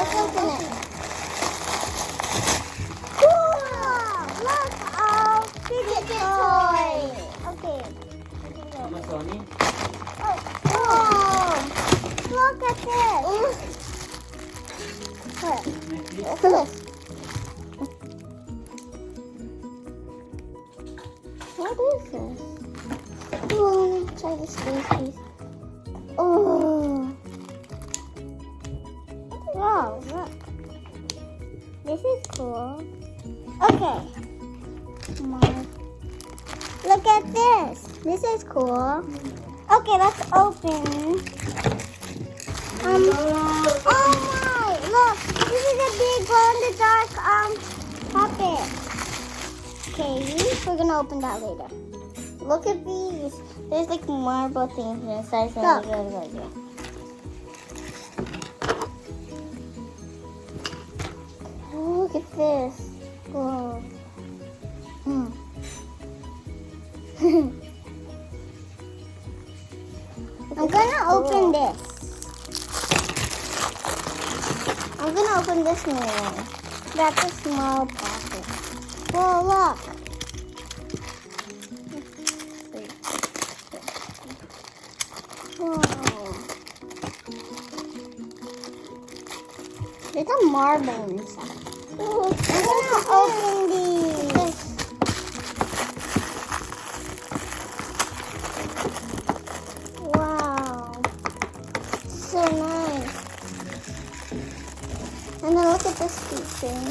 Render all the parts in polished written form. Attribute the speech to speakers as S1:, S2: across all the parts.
S1: let's open it. Cool! Look, Fidget Toys. Okay.
S2: Amazoni?
S1: Oh, look at this. What? What's this? What is this? Oh, try this piece. Oh. Wow, look. This is cool. Okay. Come on. Look at this. This is cool. Okay, let's open. Oh my! Look, this is a big glow-in-the-dark puppet. Okay, we're gonna open that later. Look at these. There's like marble things inside. Look. Oh, look at this. Whoa. I'm gonna open this. I'm gonna open this one. That's a small pocket. Whoa, look. Whoa. There's a marble inside. I'm gonna open these. Wow. So nice. And then look at this feature.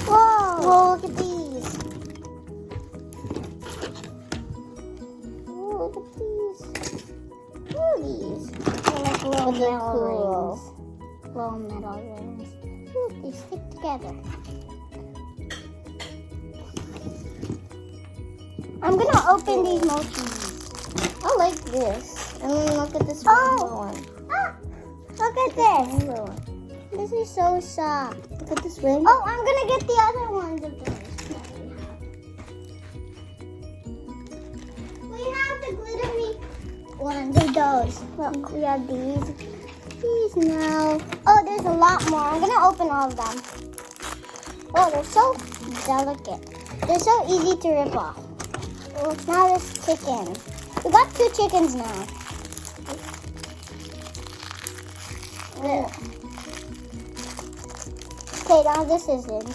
S1: Whoa! Whoa, look at these. Whoa, look at these. What are these? They're like little metal rings. Little metal rings. Look, they stick together. I'm gonna open these mochis. I like this. And then look at this one. Ah, look at this. This is so soft. Look at this ring. Oh, I'm gonna get the other ones of those. We have the glittery ones of those. Look, we have these now. Oh, there's a lot more. I'm gonna open all of them. Oh, they're so delicate. They're so easy to rip off. Oh, now there's chicken. We got 2 chickens now. Okay, now this isn't.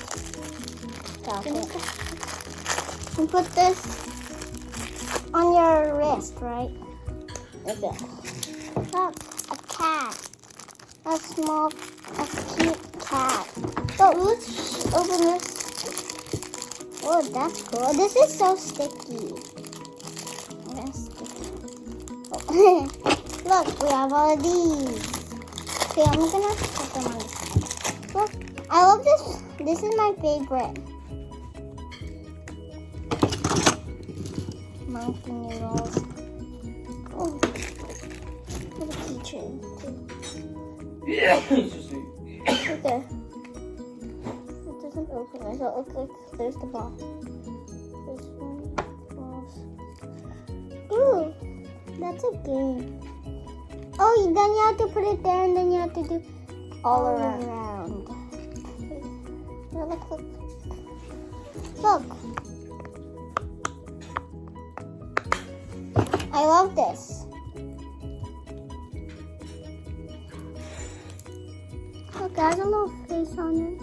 S1: You put this on your wrist, right? Okay. Look, a cat. A cute cat. So let's open this. Oh, that's cool. This is so sticky. Look, we have all of these. Okay, I'm gonna put them on the side. Look, I love this. This is my favorite. Monkey noodles. Oh, what a keychain. Okay. It doesn't open it. So okay, there's the ball. This one. Balls. Ooh, that's a game. Oh, then you have to put it there, and then you have to do all around. Look. Look. I love this. Look, it has a little face on it.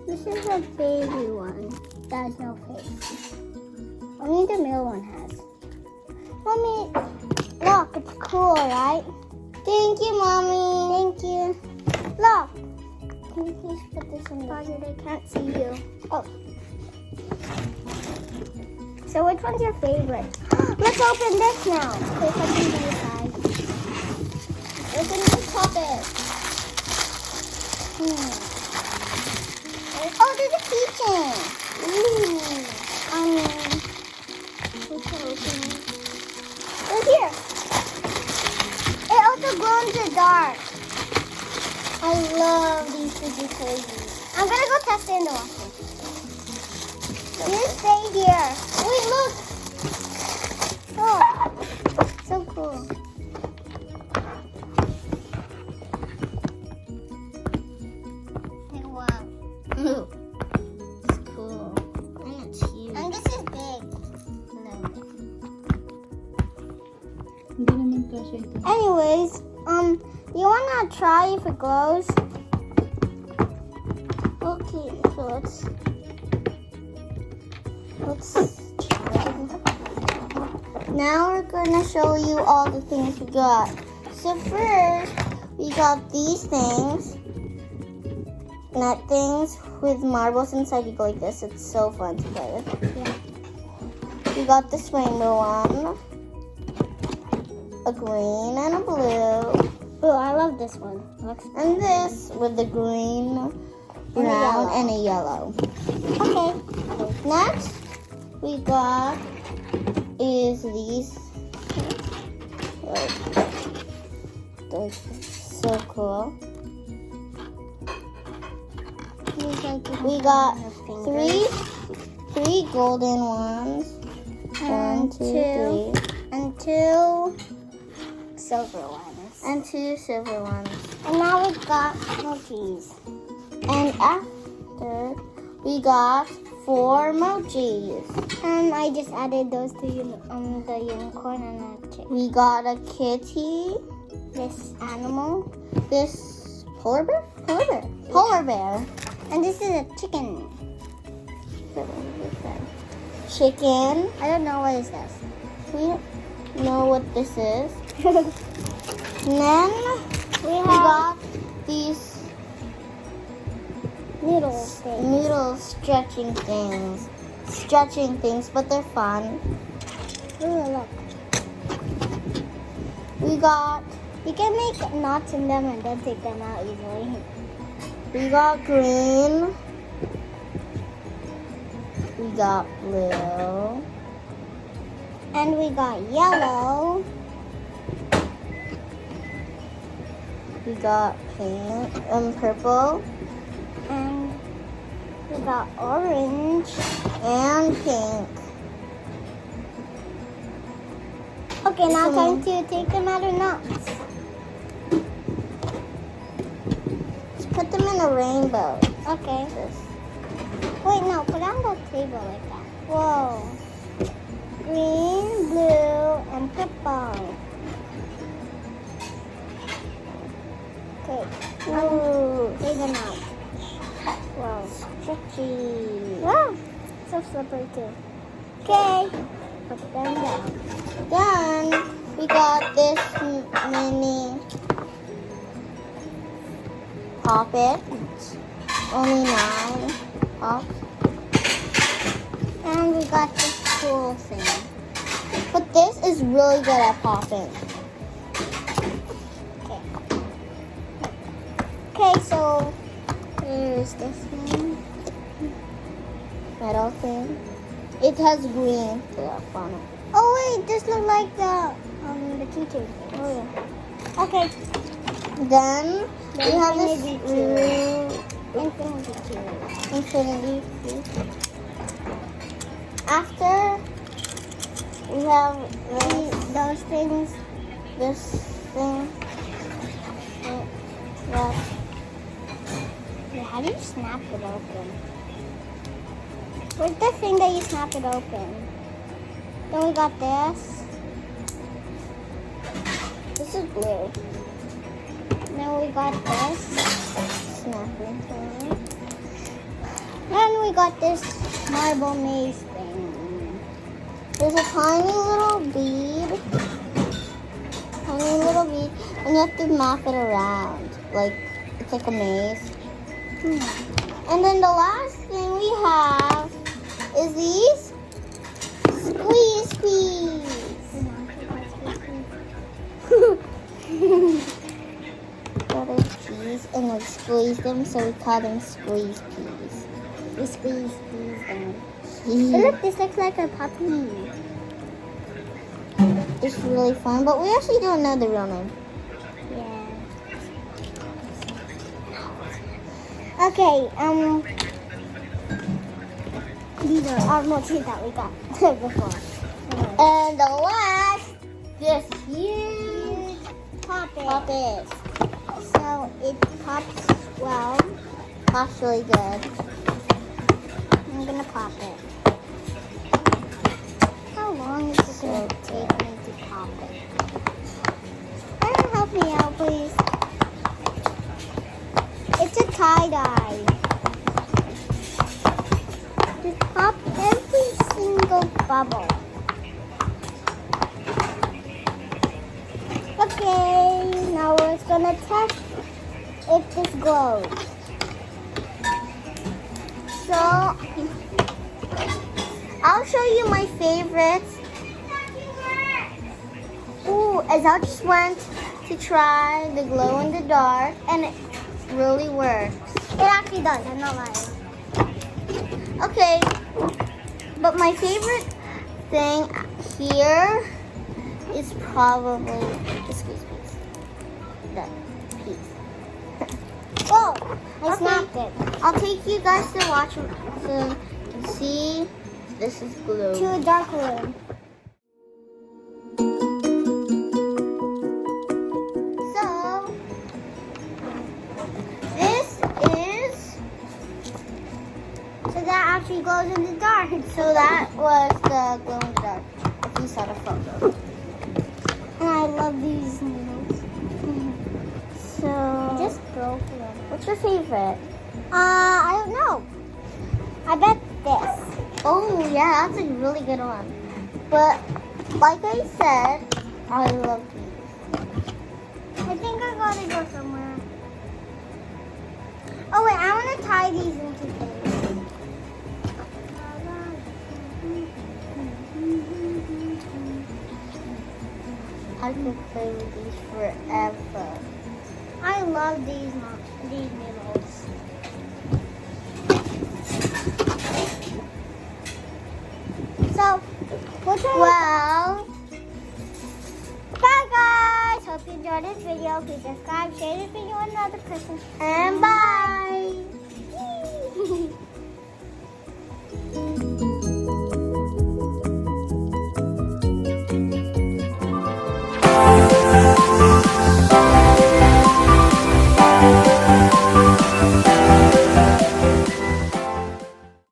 S1: This is a baby one that has no face. Only the male one has. Mommy, look, it's cool, right? Thank you, Mommy. Thank you. Look. Can you please put this in the closet? I can't see you. Oh. So which one's your favorite? Let's open this now. Okay, put them to the side. Open the puppet. Oh, there's a keychain. Ooh. Let's open it. Right here. It also glows in the dark. I love these Fidget Toys. I'm gonna go test it in the washroom. You stay here. Wait, look.
S2: Hindi naman kasi ito.
S1: Anyways, you wanna try if it glows? Okay, so let's try. Now we're gonna show you all the things we got. So first, we got these things. Nut things with marbles inside. You go like this. It's so fun to play with. Yeah. We got this rainbow one. A green and a blue.
S3: Oh, I love this one.
S1: And this with the green, brown, and a yellow. Okay. Next, we got is these. They're so cool. We got three golden ones. One, two, three.
S3: And two silver ones.
S1: And two silver ones.
S3: And now we've got emojis.
S1: And after, we got 4 emojis.
S3: And I just added those to the unicorn and the chick.
S1: We got a kitty,
S3: This animal.
S1: this polar bear? Polar bear.
S3: And this is a chicken.
S1: Chicken.
S3: I don't know what is this.
S1: We don't know what this is. And then we got these
S3: Noodle things.
S1: noodle stretching things, but they're fun.
S3: Ooh, look.
S1: We got
S3: You can make knots in them and then take them out easily.
S1: we got green. We got blue.
S3: And we got yellow.
S1: We got pink and purple
S3: And we got orange.
S1: and pink.
S3: Okay, now time to take them out of knots.
S1: Let's put them in a rainbow.
S3: Okay.
S1: This.
S3: Wait, no, put on the table like that. Whoa. Green, blue, and purple. Okay.
S1: Ooh,
S3: Take them out. Whoa.
S1: stretchy.
S3: Wow. So slippery too. Okay. Put them down.
S1: Then we got this mini poppet. Only 9 pops.
S3: And we got this cool thing.
S1: But this is really good at popping.
S3: Okay. Okay, so here's this one.
S1: Metal thing. It has green stuff on it.
S3: Oh wait, this looks like the keychain thing.
S1: Oh yeah.
S3: Okay.
S1: Then we have this
S3: Infinity cube.
S1: infinity cube. After we have
S3: Those things.
S1: this thing. Yeah.
S3: Wait, how do you snap it open? Where's the thing that you snap it open? Then we got this.
S1: This is blue.
S3: Then we got this.
S1: Snapping thing.
S3: Then we got this marble maze thing.
S1: There's a tiny little bead. And you have to map it around. Like, it's like a maze. And then the last thing we have is these squeeze butter cheese, and we squeeze them, so we call them squeeze peas.
S3: We squeeze these down. But look, this looks like a puppy.
S1: It's really fun, but we actually don't know the real name.
S3: Yeah. Okay, these are our motifs that we got before.
S1: And the last, this huge puppet.
S3: So it pops well.
S1: Pops really good.
S3: I'm gonna pop it. How long is it gonna take me to pop it? gonna test if this glows.
S1: So, I'll show you my favorites. Ooh, as I just went to try the glow in the dark, and it really works.
S3: It actually does, I'm not lying.
S1: Okay, but my favorite thing here is probably, excuse me, the piece.
S3: Whoa, I
S1: Okay.
S3: snapped it.
S1: I'll take you guys to watch so you can see this is glue.
S3: To a dark room.
S1: So, this is,
S3: So that actually glows in the dark.
S1: so that was the glow in the dark, if you saw the photo.
S3: And I love these needles.
S1: So,
S3: I just broke them.
S1: what's your favorite?
S3: I don't know. I bet this.
S1: Oh, yeah, that's a really good one. But, like I said, I love these.
S3: I think I gotta go somewhere. Oh wait, I want to tie these into things.
S1: I could play with these forever.
S3: I love these needles. So, which one?
S1: Well,
S3: Bye guys! Hope you enjoyed this video. Please subscribe, share this video with another person.
S1: and bye.